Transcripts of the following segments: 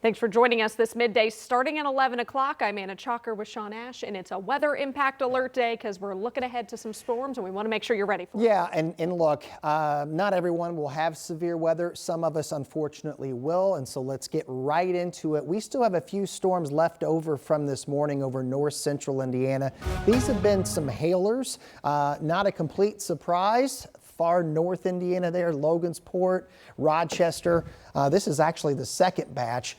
Thanks for joining us this midday. Starting at 11 o'clock, I'm Anna Chalker with Sean Ash, and it's a weather impact alert day because we're looking ahead to some storms, and we want to make sure you're ready for it. Yeah, and look, not everyone will have severe weather. Some of us, unfortunately, will, and so let's get right into it. We still have a few storms left over from this morning over north central Indiana. These have been some hailers, not a complete surprise. Far north Indiana there, Logansport, Rochester. This is actually the second batch.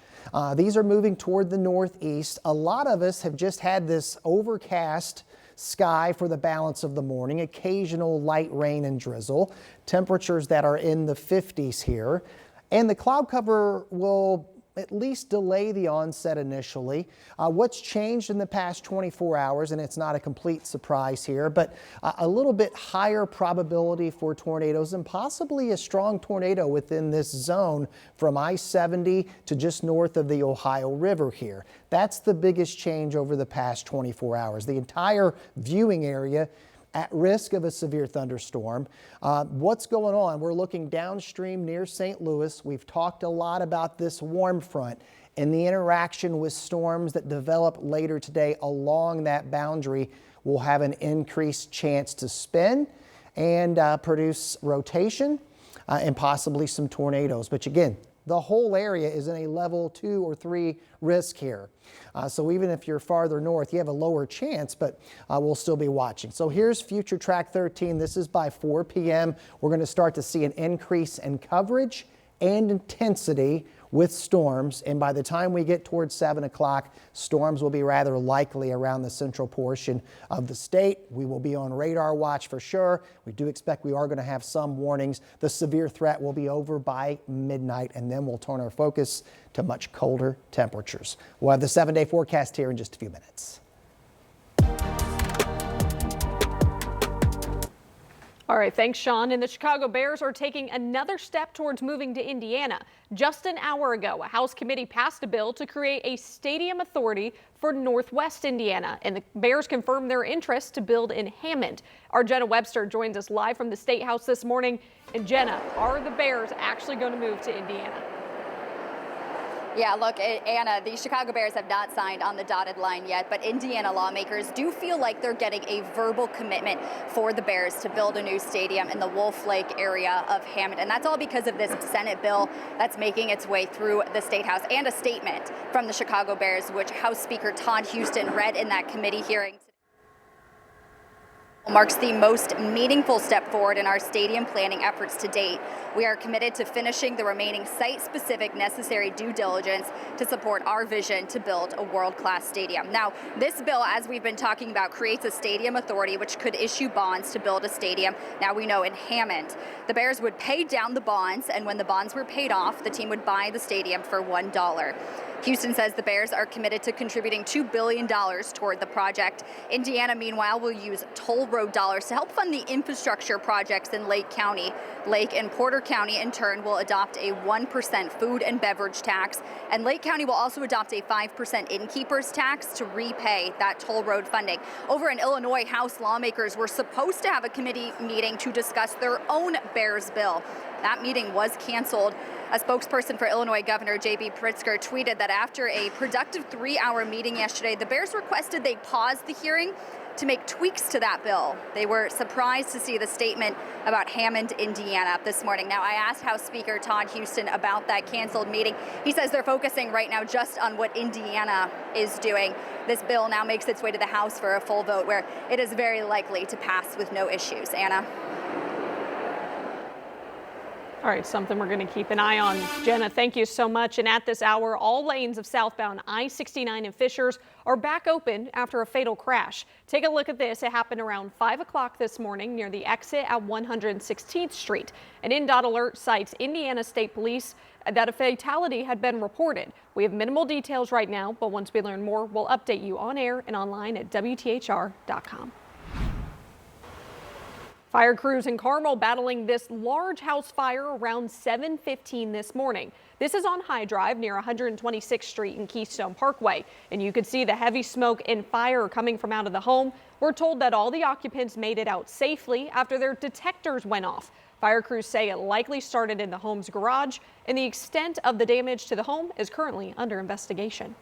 These are moving toward the northeast. A lot of us have just had this overcast sky for the balance of the morning, occasional light rain and drizzle, temperatures that are in the 50s here. And the cloud cover will at least delay the onset initially. What's changed in the past 24 hours, and it's not a complete surprise here, but a little bit higher probability for tornadoes and possibly a strong tornado within this zone from I-70 to just north of the Ohio River here. That's the biggest change over the past 24 hours. The entire viewing area at risk of a severe thunderstorm. What's going on? We're looking downstream near St. Louis. We've talked a lot about this warm front and the interaction with storms that develop later today along that boundary will have an increased chance to spin and produce rotation and possibly some tornadoes. But again, the whole area is in a level 2 or 3 risk here. So even if you're farther north, you have a lower chance, but we'll still be watching. So here's Future Track 13. This is by 4 p.m. We're going to start to see an increase in coverage and intensity with storms. And by the time we get towards 7 o'clock, storms will be rather likely around the central portion of the state. We will be on radar watch for sure. We do expect we are going to have some warnings. The severe threat will be over by midnight, and then we'll turn our focus to much colder temperatures. We'll have the 7-day forecast here in just a few minutes. All right, thanks, Sean. And the Chicago Bears are taking another step towards moving to Indiana. Just an hour ago, a House committee passed a bill to create a stadium authority for Northwest Indiana, and the Bears confirmed their interest to build in Hammond. Our Jenna Webster joins us live from the State House this morning. And Jenna, are the Bears actually going to move to Indiana? Yeah, look, Anna, the Chicago Bears have not signed on the dotted line yet, but Indiana lawmakers do feel like they're getting a verbal commitment for the Bears to build a new stadium in the Wolf Lake area of Hammond. And that's all because of this Senate bill that's making its way through the State House and a statement from the Chicago Bears, which House Speaker Todd Houston read in that committee hearing. Marks the most meaningful step forward in our stadium planning efforts to date. We are committed to finishing the remaining site-specific necessary due diligence to support our vision to build a world-class stadium. Now, this bill, as we've been talking about, creates a stadium authority which could issue bonds to build a stadium. Now we know in Hammond, the Bears would pay down the bonds, and when the bonds were paid off, the team would buy the stadium for $1. Houston says the Bears are committed to contributing $2 billion toward the project. Indiana, meanwhile, will use toll road dollars to help fund the infrastructure projects in Lake County. Lake and Porter County, in turn, will adopt a 1% food and beverage tax, and Lake County will also adopt a 5% innkeeper's tax to repay that toll road funding. Over in Illinois, House lawmakers were supposed to have a committee meeting to discuss their own Bears bill. That meeting was canceled. A spokesperson for Illinois Governor J.B. Pritzker tweeted that after a productive 3-hour meeting yesterday, the Bears requested they pause the hearing to make tweaks to that bill. They were surprised to see the statement about Hammond, Indiana this morning. Now, I asked House Speaker Todd Houston about that canceled meeting. He says they're focusing right now just on what Indiana is doing. This bill now makes its way to the House for a full vote, where it is very likely to pass with no issues. Anna? All right, something we're going to keep an eye on. Jenna, thank you so much. And at this hour, all lanes of southbound I-69 in Fishers are back open after a fatal crash. Take a look at this. It happened around 5 o'clock this morning near the exit at 116th Street. An INDOT alert cites Indiana State Police that a fatality had been reported. We have minimal details right now, but once we learn more, we'll update you on air and online at WTHR.com. Fire crews in Carmel battling this large house fire around 7:15 this morning. This is on High Drive near 126th Street and Keystone Parkway, and you could see the heavy smoke and fire coming from out of the home. We're told that all the occupants made it out safely after their detectors went off. Fire crews say it likely started in the home's garage, and the extent of the damage to the home is currently under investigation.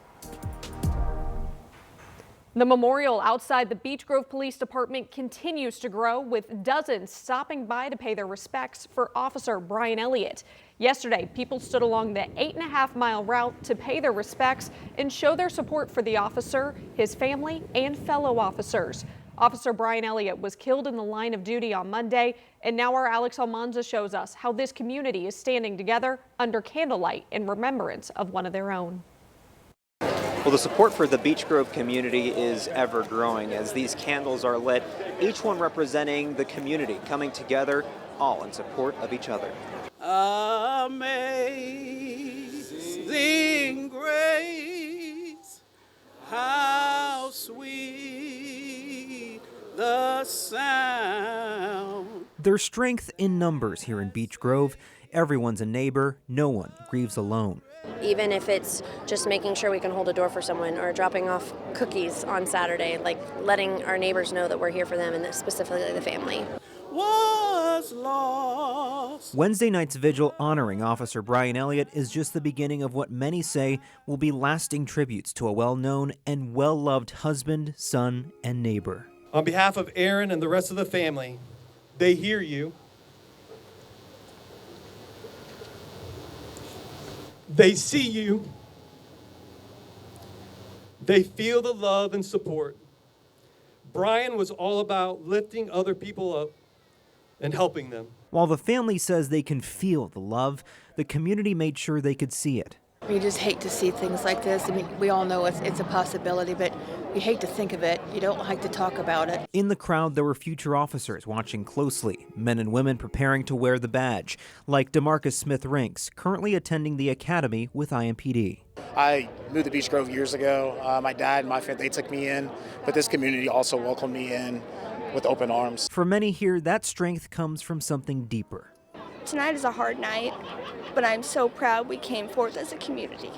The memorial outside the Beech Grove Police Department continues to grow, with dozens stopping by to pay their respects for Officer Brian Elliott. Yesterday, people stood along the 8.5-mile route to pay their respects and show their support for the officer, his family, and fellow officers. Officer Brian Elliott was killed in the line of duty on Monday, and now our Alex Almanza shows us how this community is standing together under candlelight in remembrance of one of their own. Well, the support for the Beech Grove community is ever growing as these candles are lit, each one representing the community coming together, all in support of each other. Amazing grace, how sweet the sound. There's strength in numbers here in Beech Grove. Everyone's a neighbor. No one grieves alone. Even if it's just making sure we can hold a door for someone or dropping off cookies on Saturday, like letting our neighbors know that we're here for them and specifically the family. Was lost. Wednesday night's vigil honoring Officer Brian Elliott is just the beginning of what many say will be lasting tributes to a well-known and well-loved husband, son, and neighbor. On behalf of Aaron and the rest of the family, they hear you. They see you. They feel the love and support. Brian was all about lifting other people up and helping them. While the family says they can feel the love, the community made sure they could see it. We just hate to see things like this. I mean, we all know it's a possibility, but we hate to think of it. You don't like to talk about it. In the crowd, there were future officers watching closely, men and women preparing to wear the badge, like DeMarcus Smith-Rinks, currently attending the academy with IMPD. I moved to Beech Grove years ago. My dad and my family, they took me in, but this community also welcomed me in with open arms. For many here, that strength comes from something deeper. Tonight is a hard night, but I'm so proud we came forth as a community.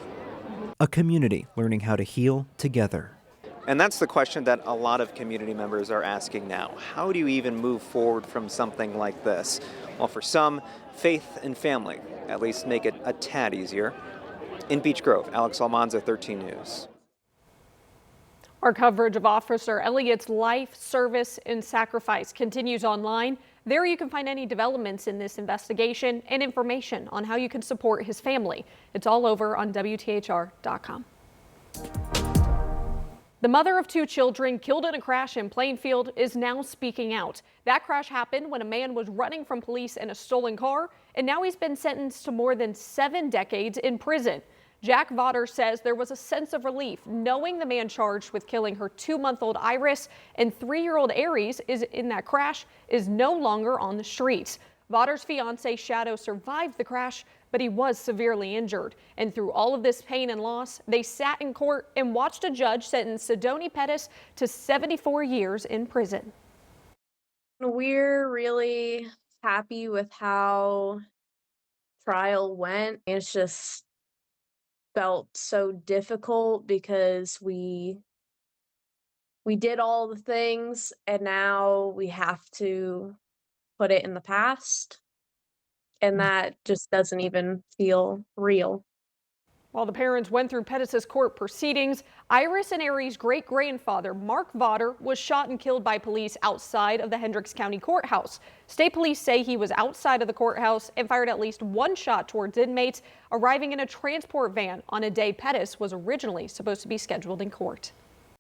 A community learning how to heal together. And that's the question that a lot of community members are asking now. How do you even move forward from something like this? Well, for some, faith and family at least make it a tad easier. In Beech Grove, Alex Almanza, 13 News. Our coverage of Officer Elliott's life, service, and sacrifice continues online. There you can find any developments in this investigation and information on how you can support his family. It's all over on WTHR.com. The mother of 2 children killed in a crash in Plainfield is now speaking out. That crash happened when a man was running from police in a stolen car, and now he's been sentenced to more than 7 decades in prison. Jack Vodder says there was a sense of relief knowing the man charged with killing her 2-month-old Iris and 3-year-old Aries is in that crash is no longer on the streets. Vodder's fiance Shadow survived the crash, but he was severely injured. And through all of this pain and loss, they sat in court and watched a judge sentence Sidoni Pettis to 74 years in prison. We're really happy with how trial went. It's just felt so difficult because we did all the things and now we have to put it in the past, and that just doesn't even feel real. While the parents went through Pettis' court proceedings, Iris and Aries' great-grandfather, Mark Vodder, was shot and killed by police outside of the Hendricks County Courthouse. State police say he was outside of the courthouse and fired at least 1 shot towards inmates, arriving in a transport van on a day Pettis was originally supposed to be scheduled in court.